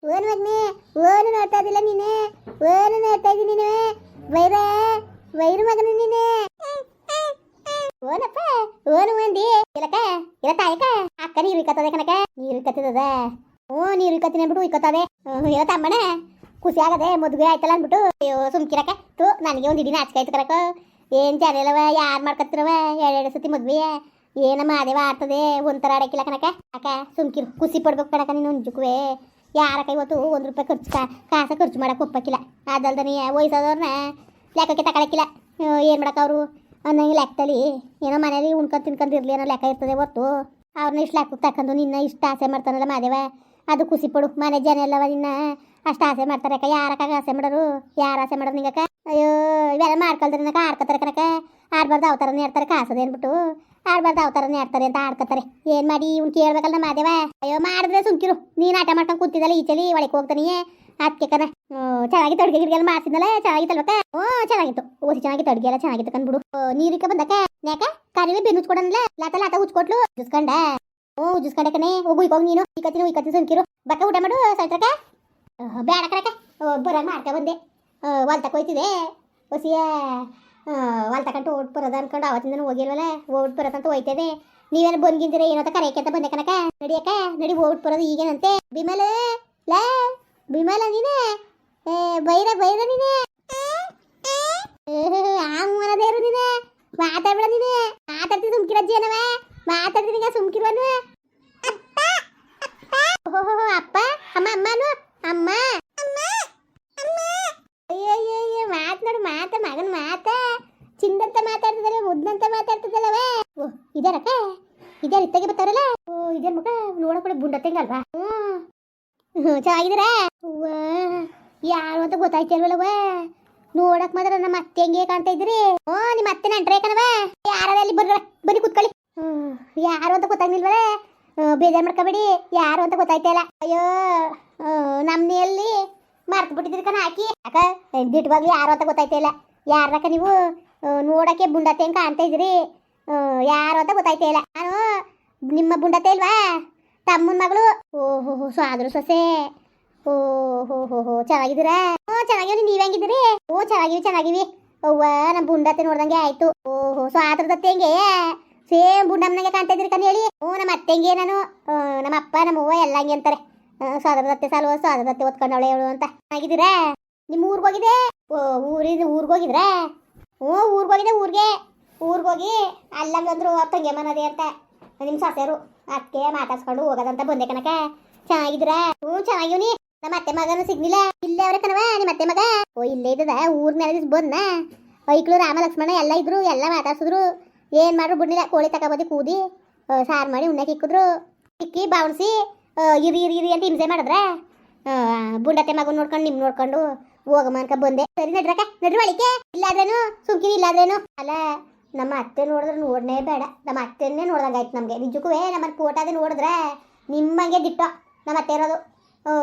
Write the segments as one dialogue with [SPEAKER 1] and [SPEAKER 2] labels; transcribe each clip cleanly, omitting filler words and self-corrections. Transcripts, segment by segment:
[SPEAKER 1] Own ಮಗ್ನೆ ಓನು ನೋಡ್ತಾ ಇದ್ದಿಲ್ಲ ನೀನೆ ಓನು ನೋಡ್ತಾ ಇದ್ದೀನಿ ನೀನು ವೈರ ವೈರು ಮಗನ ನೀನೆ ಓನಪ್ಪ ಓನು ಮಂದಿ ಇಲ್ಲಕ ಇಲ್ಲ ತಾಯಕ ಅಕ್ಕ ನೀರು ಇಕ್ಕತ್ತದೆ ಕನಕ ನೀರು ಇಕ್ಕತ್ತದ ನೀರು ಇಕ್ಕತ್ತೀನಿ ಅಂದ್ಬಿಟ್ಟು ಇಕ್ಕತ್ತದೆ ಇಲ್ಲ ತಮ್ಮಣ ಖುಷಿ ಆಗದೆ ಮದುವೆ ಆಯ್ತಲ್ಲ ಅಂದ್ಬಿಟ್ಟು ಅಯ್ಯೋ ಸುಮ್ಕಿರಕ ತು ನನಗೆ ಒಂದು ಇಡೀ ನಾಚಿಕೆ ಆಯ್ತು ಕರಕ ಏನ್ ಜನ ಇಲ್ಲವ ಯಾರು ಮಾಡ್ಕತ್ತಿರವ ಎರಡೆರಡು ಸತಿ ಮದ್ವೆ ಏನ ಮಾದೇವ ಆಡ್ತದೆ ಒಂಥರ ಆಡಕ್ಕಿಲ್ಲ ಕನಕ ಅಕ್ಕ ಸುಮ್ಕಿರು ಖುಷಿ ಪಡ್ಬೇಕು ಕಣಕ ನೀನು ಉಂಜುಕುವೆ ಯಾರಕ್ಕ ಇವತ್ತು ₹1 ಖರ್ಚು ಕಾಸ ಖರ್ಚು ಮಾಡಕ್ಕೆ ಒಪ್ಪಕ್ಕಿಲ್ಲ ಅದಲ್ದನಿ ವಯಸ್ಸಾದವ್ರನ್ನ ಲೆಕ್ಕಕ್ಕೆ ತಗೊಳಕ್ಕಿಲ್ಲ ಏನು ಮಾಡಕ್ಕವ್ರು ಅನ್ನಂಗೆ ಲೆಕ್ಕದಲ್ಲಿ ಏನೋ ಮನೇಲಿ ಉಣ್ಕೊಂಡು ತಿನ್ಕೊಂಡಿರ್ಲಿ ಅನ್ನೋ ಲೆಕ್ಕ ಇರ್ತದೆ ಹೊರ್ತು ಅವ್ರನ್ನ ಇಷ್ಟು ಲೆಕ್ಕಕ್ಕೆ ತಕೊಂಡು ನಿನ್ನ ಇಷ್ಟು ಆಸೆ ಮಾಡ್ತಾನಲ್ಲ ಮಾದೇವ ಅದು ಖುಷಿ ಪಡು ಮನೆ ಜನ ಎಲ್ಲವ ನಿನ್ನ ಅಷ್ಟು ಆಸೆ ಮಾಡ್ತಾರೆ ಅಕ್ಕ ಯಾರಕ್ಕಾಗ ಆಸೆ ಮಾಡೋರು ಯಾರು ಆಸೆ ಮಾಡೋರು ನಿಂಗಕ್ಕ ಅಯ್ಯೋ ಇವೆಲ್ಲ ಮಾಡ್ಕೊಳ್ತಾರೆ ನಕ ಆಡ್ಕೊತಾರೆ ಕನಕ ಆಡ್ಬಾರ್ದು ಅವತಾರನೇ ಆಡ್ತಾರೆ ಕಾಸದೆ ಅಂದ್ಬಿಟ್ಟು ಆಡ್ಬಾರ್ದು ಅವತಾರನೇ ಆಡ್ತಾರೆ ಅಂತ ಆಡ್ಕೊತಾರೆ ಏನು ಮಾಡಿ ಇವ್ನು ಕೇಳ್ಬೇಕಲ್ಲ ನಮ್ಮ ಮಾದೇವ ಅಯ್ಯೋ ಮಾಡಿದ್ರೆ ಸುಮ್ಕಿರು ನೀನು ಆಟ ಮಾಡ್ಕೊಂಡು ಕೂತಿದ್ದಲ್ಲ ಈಚಲಿ ಒಳಗೆ ಹೋಗ್ತಾನೆ ಅದಕ್ಕೆ ಕನ ಚೆನ್ನಾಗಿತ್ತು ಅಡುಗೆ ಗಿಡ್ಗೆಲ್ಲ ಮಾಡ್ತಿದ್ದಲ್ಲ ಚೆನ್ನಾಗಿತ್ತಲ್ವಕ್ಕ ಚೆನ್ನಾಗಿತ್ತು ಓಸಿ ಚೆನ್ನಾಗಿತ್ತು ಅಡುಗೆ ಎಲ್ಲ ಚೆನ್ನಾಗಿತ್ತು ಕಂದ್ಬಿಡು ನೀರಿಕ ಬಂದಕ್ಕ ಯಾಕ ಕರಿವೆ ಬೆನ್ನು ಉಚ್ಕೊಡಲ್ಲ ಲಾಟ ಉಚ್ಕೊಟ್ಲು ಉಜ್ಸ್ಕೊಂಡ ಉಜ್ಸ್ಕೊಂಡೆ ಕಣೆ ಹೋಗು ಈಗ ನೀನು ಈಕತ್ತೀನಿ ಸುಮ್ಕಿರು ಬಕ್ಕ ಊಟ ಮಾಡು ಸೈತ್ರಕ್ಕ ಬೇಡ ಕಣಕ್ಕ ಬರಂಗ ಮಾಡ್ಕ ಬಂದೆ ಹೊಲ್ತಕ್ಕೆ ಹೋಯ್ತಿದೆ ಹೊಸಿಯ ಹೊಲ್ತಕ್ಕಂಟು ಓಟ್ ಬರೋದ ಅನ್ಕೊಂಡು ಅವತ್ತಿಂದ ಹೋಗಿಲ್ವಲ್ಲ ಓಟ್ ಬರೋದಂತ ಹೋಯ್ತದೆ ನೀವೇನು ಬಂದ್ಗಿಂದಿರ ಏನಂತ ಕರೆಯಕ್ಕೆ ಅಂತ ಬಂದೆ ಕನಕ ನಡಿಯಕ್ಕ ನಡಿ ಓಟ್ ಬರೋದು ಈಗೇನಂತೆ ಬಿಮಲ ಲಾ ಬಿಮಲ ನೀನೆ ಬೈರ ನೀನೆ ಆಮನದೇರು ನೀನೆ ಮಾತಾಡ್ಬೇಡ ನೀನೆ ಮಾತಾಡ್ತೀನಿ ಸುಮ್ಕಿರಜ್ಜಿ ಏನವ ಮಾತಾಡ್ತೀನಿ ಸುಮ್ಕಿರುವನು ಅಪ್ಪ ಅಮ್ಮ ಅಮ್ಮನು ಅಮ್ಮ ಅಯ್ಯಯ್ಯ ಮಾತನಾಡು ಮಗನ ಮಾತ ಚಿಂದಂತ ಮಾತಾಡ್ತಿದ್ದಲ್ಲ ಮುದ್ದಂತ ಮಾತಾಡ್ತಿದ್ದಲ್ಲವ ಇದಾರಕ್ಕ ಇದಾರ ಇತ್ತಾಗೆ ಬರ್ತಾರಲ್ಲ ಇದಾರ ಮುಖ ನೋಡಕ್ ಬುಂಡತ್ತಂಗಲ್ವಾ ಚೆನ್ನಾಗಿದ್ದೀರ ಯಾರು ಅಂತ ಗೊತ್ತಾಯ್ತಿಲ್ವಲ್ಲವ ನೋಡಕ್ ಮಾತ್ರ ನಮ್ಮ ಅತ್ತೆ ಹೆಂಗೆ ಕಾಣ್ತಾ ಇದ್ರಿ ನಿಮ್ಮ ಅತ್ತೆ ನಂಟ್ರೆ ಕಣವ ಯಾರಲ್ಲಿ ಬನ್ನಿ ಕುತ್ಕೊಳ್ಳಿ ಯಾರು ಅಂತ ಗೊತ್ತಾಗ್ನಿಲ್ವಲ್ಲ ಬೇಜಾರು ಮಾಡ್ಕೋಬೇಡಿ ಯಾರು ಅಂತ ಗೊತ್ತಾಯ್ತಾ ಇಲ್ಲ ಅಯ್ಯೋ ನಮ್ಮನೆಯಲ್ಲಿ ಮರ್ತು ಬಿಟ್ಟಿದ್ರಿ ಕಣ ಹಾಕಿ ಅಕ್ಕ ದಿಟ್ಟವಾಗ್ಲಿ ಯಾರು ಅಂತ ಗೊತ್ತಾಯ್ತಾ ಇಲ್ಲ ಯಾರಕ್ಕ ನೀವು ನೋಡಕ್ಕೆ ಬುಂಡತ್ತೆ ಹೆಂಗೆ ಕಾಣ್ತಾ ಇದ್ರಿ ಯಾರು ಅಂತ ಗೊತ್ತಾಯ್ತಾ ಇಲ್ಲ ನಾನು ನಿಮ್ಮ ಬುಂಡತ್ತೆ ಇಲ್ವಾ ತಮ್ಮನ ಮಗಳು ಓಹೋ ಸ್ವಾದ್ರು ಸೊಸೆ ಓಹೋ ಚೆನ್ನಾಗಿದ್ದೀರಾ ಚೆನ್ನಾಗಿವಿ ನೀವ್ ಹೆಂಗಿದ್ದೀರಿ ಚೆನ್ನಾಗಿವಿ ಅವ್ವ ನಮ್ಮ ಬುಂಡತ್ತೆ ನೋಡ್ದಂಗೆ ಆಯ್ತು ಓಹೋ ಸ್ವಾದ್ರದತ್ತೆ ಹೆಂಗೆ ಸೇಮ್ ಬುಂಡಮ್ಮನಂಗೆ ಕಾಣ್ತಾ ಇದ್ರಿ ಕಣ್ ಹೇಳಿ ನಮ್ಮ ಅತ್ತೆಂಗೆ ನಾನು ನಮ್ಮ ಅಪ್ಪ ನಮ್ಮ ಅವ್ವ ಎಲ್ಲ ಹಂಗೆ ಅಂತಾರೆ ಸ್ವಾದ್ರದತ್ತೆ ಸ್ವಾದ್ರದತ್ತೆ ಓದ್ಕೊಂಡವಳೆ ಅವಳು ಅಂತ ಚೆನ್ನಾಗಿದ್ದೀರಾ ನಿಮ್ಮ ಊರಿಗೆ ಹೋಗಿದೆ ಊರಿಗೆ ಹೋಗಿದ್ರಾ ಊರಿಗೋಗಿ ಅಲ್ಲಂಗಂದ್ರು ತಂಗೆ ಮನದೇ ಅಂತ ನಿಮ್ಮ ಸೊಸೆರು ಅದಕ್ಕೆ ಮಾತಾಡ್ಸ್ಕೊಂಡು ಹೋಗೋದಂತ ಬಂದೆ ಕನಕ ಚೆನ್ನಾಗಿದ್ದೀರಾ ಚೆನ್ನಾಗಿವ್ನಿ ನಮ್ಮ ಅತ್ತೆ ಮಗನು ಸಿಗ್ನಿಲ್ಲ ಇಲ್ಲೇ ಅವ್ರೆ ಕಣವ ನಿಮ್ಮ ಅತ್ತೆ ಮಗ ಇಲ್ಲೇ ಇದ್ದದ ಊರ್ನೆಲ್ಲ ಬಂದ ಐಕ್ಳು ರಾಮ ಲಕ್ಷ್ಮಣ ಎಲ್ಲ ಇದ್ರು ಎಲ್ಲ ಮಾತಾಡ್ಸಿದ್ರು ಏನ್ ಮಾಡ್ರು ಬಿಡ್ಲಿಲ್ಲ ಕೋಳಿ ತಗೊಬಂದು ಕೂದಿ ಸಾರು ಮಾಡಿ ಉಣ್ಣಕ್ಕೆ ಇಕ್ಕಿದ್ರು ಇಕ್ಕಿ ಬಾವಣಿಸಿ ಇರಿ ಅಂತ ಹಿಂಸೆ ಮಾಡಿದ್ರೆ ಬುಂಡತ್ತೆ ಮಗನ್ ನೋಡ್ಕೊಂಡು ನಿಮ್ ನೋಡ್ಕೊಂಡು ಹೋಗಮ್ಮ ಅನ್ಕ ಬಂದೆ ಸರಿ ನಡ್ರಿ ಒಳಿಕೆ ಇಲ್ಲಾದ್ರೇನು ಸುಮ್ಕಿರಿ ಇಲ್ಲಾದ್ರೇನು ಅಲ್ಲ ನಮ್ಮ ಅತ್ತೆ ನೋಡಿದ್ರೆ ನೋಡ್ನೇ ಬೇಡ ನಮ್ಮ ಅತ್ತೆನ್ನೇ ನೋಡ್ದಂಗಾಯ್ತು ನಮಗೆ ನಿಜಕ್ಕೂ ನಮ್ಮ ಫೋಟೋದೇ ನೋಡಿದ್ರೆ ನಿಮ್ಮಂಗೆ ದಿಟ್ಟೋ ನಮ್ಮ ಅತ್ತೆ ಇರೋದು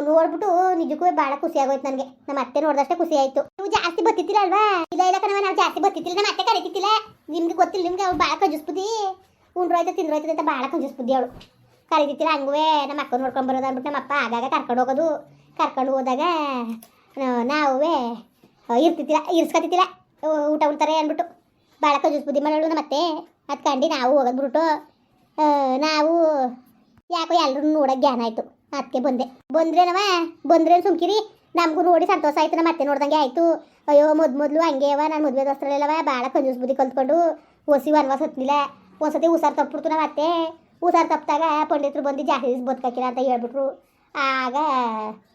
[SPEAKER 1] ನೋಡ್ಬಿಟ್ಟು ನಿಜಕ್ಕೂ ಭಾಳ ಖುಷಿ ಆಗೋಯ್ತು ನನಗೆ ನಮ್ಮ ಅತ್ತೆ ನೋಡಿದಷ್ಟೇ ಖುಷಿ ಆಯ್ತು ನೀವು ಜಾಸ್ತಿ ಬತ್ತಿತ್ತಿಲ್ಲ ಅಲ್ವಾ ಇಲ್ಲ ಕಣವ ನಾವು ಜಾಸ್ತಿ ಬತ್ತಿತ್ತಿಲ್ಲ ನಮ್ಮ ಅತ್ತೆ ಕರೀತಿತ್ತಿಲ್ಲ ನಿಮ್ಗೆ ಗೊತ್ತಿಲ್ಲ ನಿಮ್ಗೆ ಅವ್ಳು ಭಾಳ ಕಂಜೂಸ್ಬುದ್ದಿ ಉಂಡ್ರೋಯ್ತು ತಿಂದ್ರೋಯ್ತದೆ ಅಂತ ಭಾಳ ಕಂಜೂಸ್ಬುದ್ದಿ ಅವಳು ಕರೀತಿತ್ತಿಲ್ಲ ಹಂಗುವೆ ನಮ್ಮ ಅಕ್ಕ ನೋಡ್ಕೊಂಡು ಬರೋದು ಅಂದ್ಬಿಟ್ಟು ನಮ್ಮ ಅಪ್ಪ ಆಗಾಗ ಕರ್ಕೊಂಡು ಹೋದಾಗ ನಾವೇ ಇರ್ಸ್ಕೊತಿತ್ತಿಲ್ಲ ಊಟ ಉಣ್ತಾರೆ ಅಂದ್ಬಿಟ್ಟು ಭಾಳ ಕಂಜೂಸ್ಬುದ್ದಿ ಮಾಡೋಳು ನಮ್ಮ ಅತ್ತೆ ಅದು ಕಂಡು ನಾವು ಹೋಗೋದು ಬಿಟ್ಟು ನಾವು ಯಾಕೋ ಎಲ್ಲರೂ ನೋಡೋಕೆ ಜ್ಞಾನ ಆಯಿತು ಅದಕ್ಕೆ ಬಂದ್ರೇನು ಸುಮ್ಕಿರಿ ನಮಗೂ ನೋಡಿ ಸಂತೋಷ ಆಯ್ತು ನಮ್ಮ ಅತ್ತೆ ನೋಡ್ದಂಗೆ ಆಯಿತು ಅಯ್ಯೋ ಮೊದಲು ಹಂಗೆ ನಾನು ಮದುವೆ ದೋಸ್ತರಲ್ಲೆಲ್ಲವ ಭಾಳ ಕಂಜೂಸ್ ಬುದ್ಧಿ ಕಲ್ತ್ಕೊಂಡು ಹೊಸಿ ವನವಾಸ ಹತ್ತಲಿಲ್ಲ ಒಂದ್ಸತಿ ಹುಷಾರು ತಪ್ಪಿಬಿಡ್ತು ನಮ್ಮ ಅತ್ತೆ ಹುಷಾರು ತಪ್ಪಿದಾಗ ಪಂಡಿತರು ಬಂದು ಜಾಸ್ತಿ ದಿವಸ ಬದುಕಾಕಿಲ್ಲ ಅಂತ ಹೇಳ್ಬಿಟ್ರು ಆಗ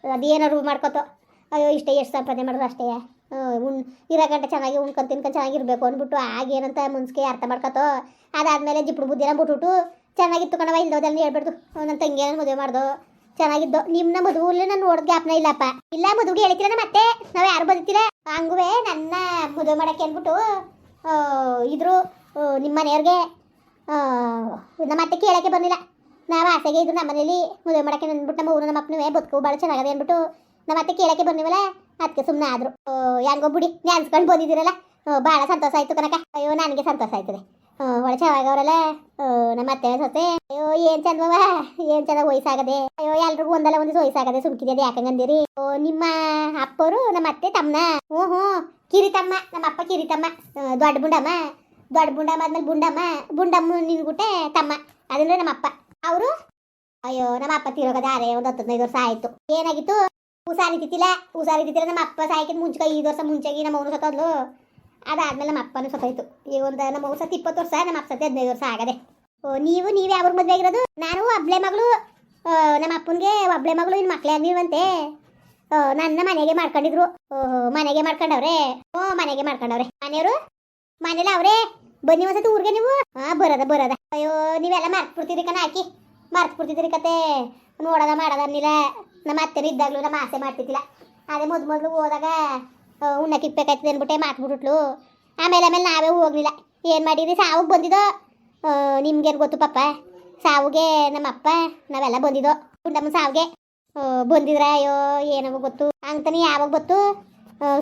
[SPEAKER 1] ಅದೇನಾರು ಮಾಡ್ಕೊತೋ ಅಯ್ಯೋ ಇಷ್ಟೇ ಎಷ್ಟು ಸಂಪಾದನೆ ಮಾಡೋದು ಅಷ್ಟೇ ಇರೋ ಗಂಟೆ ಚೆನ್ನಾಗಿ ಉಣ್ಕೊಂಡು ತಿನ್ಕೊಂಡು ಚೆನ್ನಾಗಿರ್ಬೇಕು ಅಂದ್ಬಿಟ್ಟು ಆಗೇನಂತ ಮುನ್ಸಿಗೆ ಅರ್ಥ ಮಾಡ್ಕೊತೋ ಅದಾದಮೇಲೆ ಜಿಪ್ಪು ಬುದ್ಧಿನ ಬಿಟ್ಬಿಟ್ಟು ಚೆನ್ನಾಗಿತ್ತು ಕಣವ ಇಲ್ದೋದೆಲ್ಲ ಹೇಳ್ಬಿಡ್ದು ನನ್ನ ತಂಗಿಯನ್ನು ಮದುವೆ ಮಾಡ್ದು ಚೆನ್ನಾಗಿದ್ದು ನಿಮ್ಮನ್ನ ಮದುವೆ ನಾನು ನೋಡೋದು ಜ್ಞಾಪನ ಇಲ್ಲಪ್ಪ ಇಲ್ಲ ಮದುವೆಗೆ ಹೇಳಿಕಿಲ್ಲ ನಮ್ಮ ಅತ್ತೆ ನಾವು ಯಾರು ಬದುಕಿಲ್ಲ ಹಂಗುವೆ ನನ್ನ ಮದುವೆ ಮಾಡೋಕ್ಕೆ ಅಂದ್ಬಿಟ್ಟು ಇದ್ರು ನಿಮ್ಮ ಮನೆಯವ್ರಿಗೆ ನಮ್ಮ ಅತ್ತೆ ಕೇಳೋಕ್ಕೆ ಬಂದಿಲ್ಲ ನಾವು ಆಸೆಗೆ ಇದ್ರು ನಮ್ಮ ಮನೇಲಿ ಮದುವೆ ಮಾಡೋಕ್ಕೆ ಅಂದ್ಬಿಟ್ಟು ನಮ್ಮ ಊರು ನಮ್ಮ ಅಪ್ಪನವೇ ಬದುಕು ಭಾಳ ಚೆನ್ನಾಗದೆ ಅಂದ್ಬಿಟ್ಟು ನಮ್ಮ ಅತ್ತೆ ಕೇಳೋಕ್ಕೆ ಬಂದಿವಲ್ಲ ಅದಕ್ಕೆ ಸುಮ್ಮನೆ ಆದರು ಹೆಂಗೋ ಬಿಡಿ ನೆನ್ಸ್ಕೊಂಡು ಬಂದಿದ್ದೀರಲ್ಲ ಭಾಳ ಸಂತೋಷ ಆಯಿತು ಕನಕ ಅಯ್ಯೋ ನನಗೆ ಸಂತೋಷ ಆಯ್ತದೆ ಒಳ್ಳೆ ಚೆನ್ನಾಗವ್ರಲ್ಲ ನಮ್ಮ ಅತ್ತೆ ಸೊಸೆ. ಅಯ್ಯೋ ಏನ್ ಚಂದವ, ಏನ್ ಚಂದ ವಯಸ್ಸಾಗದೆ. ಅಯ್ಯೋ ಎಲ್ರಿಗೂ ಒಂದಲ್ಲ ಒಂದು ವಯಸ್ಸಾಗದೆ ಸುಮ್ಕಿದೆ ಯಾಕಂಗಂದಿರಿ. ನಿಮ್ಮ ಅಪ್ಪರು ನಮ್ಮ ಅತ್ತೆ ತಮ್ಮನ. ಹ್ಞೂ ಕಿರಿತಮ್ಮ, ನಮ್ಮ ಅಪ್ಪ ಕಿರಿತಮ್ಮ. ದೊಡ್ಡ ಬುಂಡಮ್ಮ ಆದ್ಮೇಲೆ ಬುಂಡಮ್ಮ ನಿನ್ಗುಟ್ಟೆ ತಮ್ಮ, ಅದಂದ್ರೆ ನಮ್ಮ ಅಪ್ಪ. ಅವರು ಅಯ್ಯೋ ನಮ್ಮ ಅಪ್ಪ ತೀರೋಗದಾರೆ ಒಂದು 15 ವರ್ಷ ಆಯ್ತು. ಏನಾಗಿತ್ತು, ಹುಷಾರಿತಿತ್ತಿಲ್ಲ. ನಮ್ಮ ಅಪ್ಪ ಸಾಯ್ಕಿದ್ ಮುಂಚೆ 5 ವರ್ಷ ಮುಂಚೆಗೆ ನಮ್ಮ ಅವನು ಸತ್ತೋದ್ಲು. ಅದಾದ್ಮೇಲೆ ನಮ್ಮ ಅಪ್ಪನೂ ಸತ್ತೋಯ್ತು. ಈಗ ಒಂದು ನಮ್ಮ ಅವ್ರು ಸತ್ತು 20 ವರ್ಷ, ನಮ್ಮ ಅಪ್ಪ ಸತ್ತು 15 ವರ್ಷ ಆಗದೆ. ನೀವು ಯಾವಾಗ ಮದುವೆ ಆಗಿರೋದು? ನಾನು ಒಬ್ಳೆ ಮಗಳು. ನಮ್ಮ ಅಪ್ಪನಿಗೆ ಒಬ್ಳೆ ಮಗಳು, ಇನ್ನು ಮಕ್ಳೇ ಆಗಿಲ್ವಂತೆ. ನನ್ನ ಮನೆಗೆ ಮಾಡ್ಕೊಂಡಿದ್ರು. ಮನೆಗೆ ಮಾಡ್ಕೊಂಡವ್ರೆ. ಮನೆಗೆ ಮಾಡ್ಕೊಂಡವ್ರೆ. ಮನೆಯವರು ಮನೇಲಿ ಅವ್ರೆ. ಬನ್ನಿ ಒಂದ್ಸತಿ ಊರಿಗೆ ನೀವು. ಬರದ. ಅಯ್ಯೋ ನೀವೆಲ್ಲ ಮರ್ತ್ಬಿಡ್ತೀರಿ ಹಾಕಿ ಮರ್ತ್ಬಿಡ್ತಿದ್ರಿ ಕತೆ. ನೋಡೋದ ಮಾಡೋದ ಅನ್ನಿಲ್ಲ. ನಮ್ಮ ಅತ್ತೆನೂ ಇದ್ದಾಗಲೂ ನಮ್ಮ ಆಸೆ ಮಾಡ್ತಿದ್ದಿಲ್ಲ. ಅದೇ ಮೊದಲು ಹೋದಾಗ ಉಣ್ಣಕ್ಕೆ ಇಪ್ಪಬೇಕಾಯ್ತದೆ ಅಂದ್ಬಿಟ್ಟೆ ಮಾತ್ಬಿಟ್ಲು. ಆಮೇಲೆ ನಾವೇ ಹೋಗ್ಲಿಲ್ಲ. ಏನು ಮಾಡಿದ್ರಿ, ಸಾವುಗೆ ಬಂದಿದ್ದೋ. ನಿಮ್ಗೇನು ಗೊತ್ತು ಪಾಪ, ಸಾವುಗೆ ನಮ್ಮ ಅಪ್ಪ ನಾವೆಲ್ಲ ಬಂದಿದ್ದೋ. ಗುಂಡಮ್ಮ ಸಾವುಗೆ ಬಂದಿದ್ರ. ಅಯ್ಯೋ ಏನೋ ಗೊತ್ತು ಅಂತಾನೆ ಯಾವಾಗ ಗೊತ್ತು.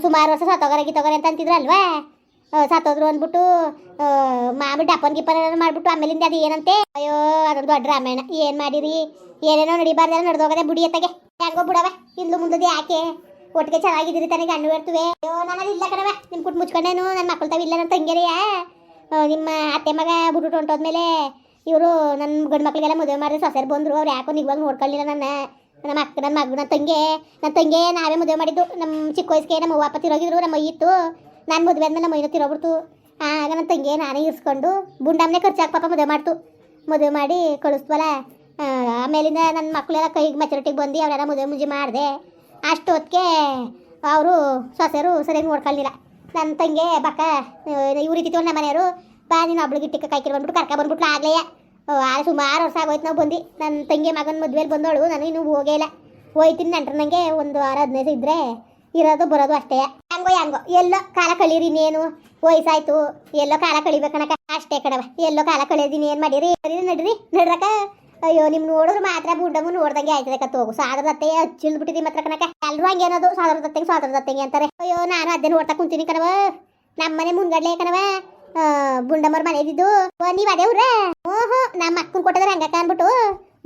[SPEAKER 1] ಸುಮಾರು ವರ್ಷ ಸತ್ತೋಗರೆ ಅಂತ ಅಂತಿದ್ರಲ್ವಾ. ಸತ್ತೋದ್ರು ಅಂದ್ಬಿಟ್ಟು ಮಾಮೂಲಿ ಡಪ್ಪನ್ ಗಿಪ್ಪನ್ ಮಾಡ್ಬಿಟ್ಟು ಆಮೇಲಿಂದ ಅದು ಏನಂತೆ. ಅಯ್ಯೋ ಅದೊಂದು ದೊಡ್ಡ ರಾಮಾಯಣ. ಏನು ಮಾಡಿರಿ, ಏನೇನೋ ನಡಿಬಾರ್ದೆಲ್ಲ ನಡೆದೋಗದೆ ಬುಡಿ ಎತ್ತಗೆ. ಹೆಂಗೋ ಬಿಡವೆ, ಇಂದು ಮುಂದದ ಯಾಕೆ ಒಟ್ಟಿಗೆ ಚೆನ್ನಾಗಿದ್ದೀರಿ ತಾನೇ ಗಂಡು ಇರ್ತವೆ. ಅಯ್ಯೋ ನಾನು ಇಲ್ಲ ಕಣವೆ, ನಿಮ್ಮ ಕುಟ್ಟು ಮುಚ್ಕೊಂಡೇನು ನನ್ನ ಮಕ್ಕಳು ತಾವಿಲ್ಲ. ನನ್ನ ತಂಗಿರಿಯ ನಿಮ್ಮ ಅತ್ತೆ ಮಗ ಬಿಟ್ಬಿಟ್ಟು ಹೊಂಟೋದ್ಮೇಲೆ ಇವರು ನನ್ನ ಗಂಡು ಮಕ್ಳಿಗೆಲ್ಲ ಮದುವೆ ಮಾಡಿದ್ರೆ ಸೊಸೆರು ಬಂದರು. ಅವ್ರು ಯಾಕೋ ನಿಜವಾಗ ನೋಡ್ಕೊಳ್ಳಿಲ್ಲ ನನ್ನ ತಂಗಿ ನಾವೇ ಮದುವೆ ಮಾಡಿದ್ದು. ನಮ್ಮ ಚಿಕ್ಕ ವಯಸ್ಸಿಗೆ ನಮ್ಮ ಅವ್ವ ಅಪ್ಪ ತಿರೋಗಿದ್ರು. ನಮ್ಮ ಇತ್ತು ನಾನು ಮದುವೆ ಆದ್ಮೇಲೆ ನಮ್ಮ ಮೈನ ತಿರೋಗ್ಬಿಡ್ತು. ಆಗ ನನ್ನ ತಂಗಿ ನಾನೇ ಇರಿಸ್ಕೊಂಡು ಬುಂಡಮ್ಮನೆ ಖರ್ಚಾಗಿ ಪಾಪ ಮದುವೆ ಮಾಡಿ ಕಳಿಸ್ವಲ್ಲ. ಆಮೇಲಿಂದ ನನ್ನ ಮಕ್ಕಳೆಲ್ಲ ಕೈಗೆ ಮೆಚುರಿಟಿಗೆ ಬಂದು ಅವರೆಲ್ಲ ಮದುವೆ ಮುಂಜಿ ಮಾಡಿದೆ. ಅಷ್ಟು ಹೊತ್ತಿಗೆ ಅವರು ಸೊಸೆರು ಸರಿಯಾಗಿ ನೋಡ್ಕೊಳ್ಳಿಲ್ಲ. ನನ್ನ ತಂಗಿ ಬಕ್ಕ ಇವ್ರಿತಿತ್ತು ನಮ್ಮ ಮನೆಯವರು. ಬಾ ನೀನು ಒಬ್ಳಿಗಿಟ್ಟಿಕ್ಕೆ ಕೈಕಿರು ಬಂದ್ಬಿಟ್ಟು ಬಂದ್ಬಿಟ್ಲು. ಆಗಲೇ ಸುಮಾರು ವರ್ಷ ಆಗೋಯ್ತು ನಾವು ಬಂದು. ನನ್ನ ತಂಗಿ ಮಗನ ಮದುವೆಲಿ ಬಂದವಳು. ನಾನು ಇನ್ನೂ ಹೋಗೇ ಇಲ್ಲ. ಹೋಯ್ತೀನಿ ನಂಟ್ರೆ ನನಗೆ ಒಂದು 6-15 ಇದ್ದರೆ ಇರೋದು ಬರೋದು ಅಷ್ಟೇ. ಹೆಂಗೋ ಎಲ್ಲೋ ಕಾಲ ಕಳೀರಿ, ಇನ್ನೇನು ವಯಸ್ಸಾಯ್ತು. ಎಲ್ಲೋ ಕಾಲ ಕಳಿಬೇಕನಕ ಅಷ್ಟೇ ಕಡವ. ಎಲ್ಲೋ ಕಾಲ ಕಳೆದಿನಿ. ಏನು ಮಾಡಿರಿ ನಡ್ರಕ. ಅಯ್ಯೋ ನಿಮ್ ನೋಡಿದ್ರು ಮಾತ್ರ ಬುಂಡಮ್ಮ ನೋಡ್ದಂಗೆ ಆಯ್ತದೆ ಕತ್ತು. ಹೋಗು ಸಾದ್ರದತ್ತೆ ಹಚ್ಚಿಲ್ಬಿಟ್ಟಿದಿ ಮಾತ್ರ ಕನಕ. ಎಲ್ಲರೂ ಹಂಗೇನದು ಸಾದ್ರದತ್ತೆಗೆ ಅಂತಾರೆ. ಅಯ್ಯೋ ನಾನು ಅದೇ ನೋಡ್ತಾ ಕುಂತೀನಿ ಕಣವ. ನಮ್ಮನೆ ಮುಂದ್ಗಡ್ಲೆ ಕಣವ ಬುಂಡಮ್ಮರ ಮನೆ ಇದ್ದಿದ್ದು. ನೀವ್ ಅದೇ ಊರ? ಓಹೋ ನಮ್ಮ ಅಕ್ಕನ ಕೊಟ್ಟಿದ್ರೆ ಹಂಗಕ್ಕ ಅನ್ಬಿಟ್ಟು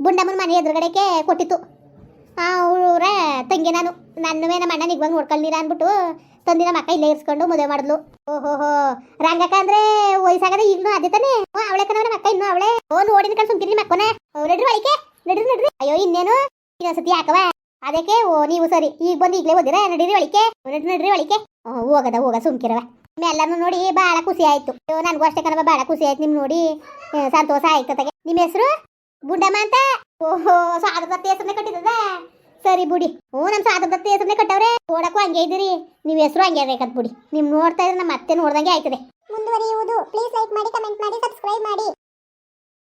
[SPEAKER 1] ಬುಂಡಮ್ಮನ ಮನೆ ಎದುರುಗಡೆಗೆ ಕೊಟ್ಟಿತ್ತು. ಅವರ ತಂಗಿ ನಾನು. ನನ್ನವೇ ನಮ್ಮ ಅಣ್ಣ ನಿಗ್ವಾಗ ನೋಡ್ಕೊಳ್ಳಿಲ್ಲ ಅನ್ಬಿಟ್ಟು ತಂದಿ ನಮ್ಮ ಅಕ್ಕ ಇಲ್ಲೇ ಇರಿಸ್ಕೊಂಡು ಮದುವೆ ಮಾಡಿದ್ಲು. ಓಹೋ ರಂಗಕ್ಕ ಅಂದ್ರೆ ವಯಸ್ಸಾಗದೆ ಈಗಲೂ ಅದೇ ತಾನೆ. ಅವಳೆ ಕಣವ ನಮ್ಮ ಅಕ್ಕ. ಇನ್ನೂ ಅವಳೆ ನೋಡಿನ ಕಣ್ ಸುಮ್ಕಿರಿ ನಿಮ್ಮ ಅಕ್ಕನ. ನಡ್ರಿ ಒಳಿಕೆ ನಡ್ರಿ. ಅಯ್ಯೋ ಇನ್ನೇನು ಇನ್ನೊಂದ್ಸತಿ ಯಾಕವ ಅದಕ್ಕೆ. ನೀವು ಸರಿ ಈಗ ಬಂದು ಈಗಲೇ ಓದಿರ. ನಡೀರಿ ಒಳಿಕೆ ನಡ್ರಿ ಒಳಿಕೆ. ಹೋಗ ಸುಮ್ಕಿರವ. ಎಲ್ಲಾನು ನೋಡಿ ಭಾಳ ಖುಷಿ ಆಯ್ತು. ನನಗೂ ಅಷ್ಟೇ ಕಣವ, ಭಾಳ ಖುಷಿ ಆಯ್ತು ನಿಮ್ ನೋಡಿ. ಸಂತೋಷ ಆಯ್ತದೆ. ನಿಮ್ಮ ಹೆಸರು ಬುಂಡಮ್ಮ ಅಂತ? ಓಹೋ ಸಾಧುದತ್ತೆ ಹೆಸರನ್ನೇ ಕಟ್ಟಿದ. ಸರಿ ಬುಡಿ. ನಮ್ಮ ಸಾಧುದತ್ತೆ ಹೆಸರನ್ನೇ ಕಟ್ಟವ್ರೆ. ನೋಡಕ್ಕೂ ಹಂಗೆ ಇದ್ದೀರಿ. ನೀವು ಹೆಸರು ಹಂಗೆ ಇರ್ಬೇಕಂತ ಬುಡಿ. ನಿಮ್ ನೋಡ್ತಾ ಇದ್ರೆ ನಮ್ಮ ಅತ್ತೆ ನೋಡ್ದಂಗೆ ಆಯ್ತದೆ.
[SPEAKER 2] ಮುಂದುವರಿಯುವುದು. ಪ್ಲೀಸ್ ಲೈಕ್ ಮಾಡಿ, ಕಮೆಂಟ್ ಮಾಡಿ.